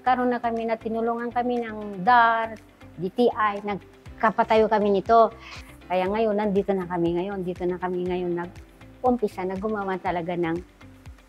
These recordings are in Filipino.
nagkaroon na kami na tinulungan kami ng DAR, DTI, nagkapatayo kami nito. Kaya ngayon, nandito na kami ngayon, nag-umpisa na gumawa talaga ng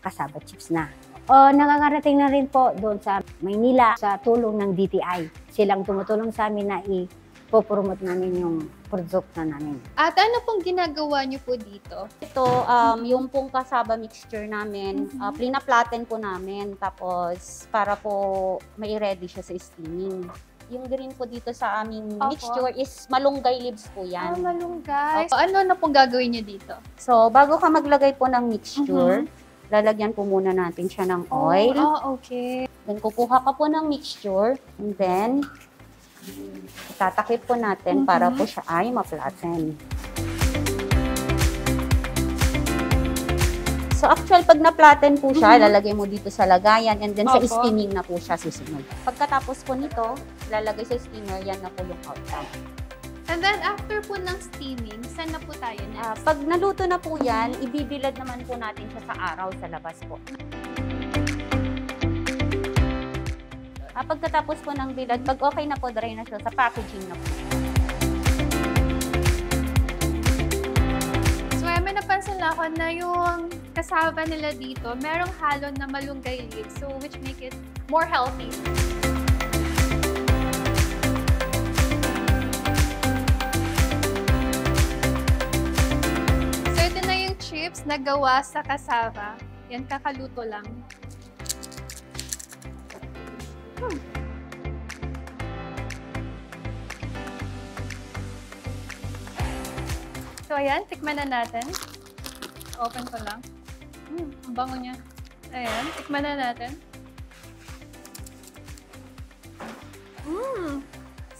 cassava chips na. Nakakarating na rin po doon sa Maynila sa tulong ng DTI. Silang tumutulong sa amin na ipopromote namin yung produkto namin. At ano pong ginagawa niyo po dito? Ito, yung pong cassava mixture namin, plina-flatten po namin. Tapos, para po mai-ready siya sa steaming. Yung green po dito sa aming mixture is malunggay leaves po yan. Malunggay. Ano na pong gagawin niyo dito? So, bago ka maglagay po ng mixture, lalagyan po muna natin siya ng oil. Okay. Then, kukuha ka po ng mixture. And then, tatakip po natin para po siya ay ma-flatten. So, actual, pag na-flatten po siya, lalagay mo dito sa lagayan and then sa steaming na po siya susunod. Pagkatapos po nito, lalagay sa steamer, yan na po yung outcome. And then, after po ng steaming, saan na po tayo next? Pag naluto na po yan, ibibilad naman po natin siya sa araw sa labas po. Pagkatapos po ng bilad, pag okay na po, dry na siya, sa packaging na po. So, may napansin ako na yung cassava nila dito, merong halo na malunggay leaves, so which make it more healthy. So, ito na yung chips na gawa sa cassava. Yan, kakaluto lang. So, ayan, tikman na natin. Open ko lang. Ang bango niya. Ayan, tikman na natin.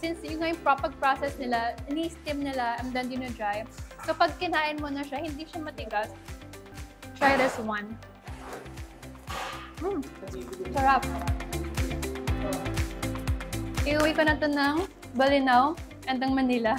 Since yung proper process nila, ini-steam nila and then dino-dry. So, pag kinain mo na siya, hindi siya matigas. Try this one. Sarap. Iuwi ko na ito ng Balinaw and ng Manila.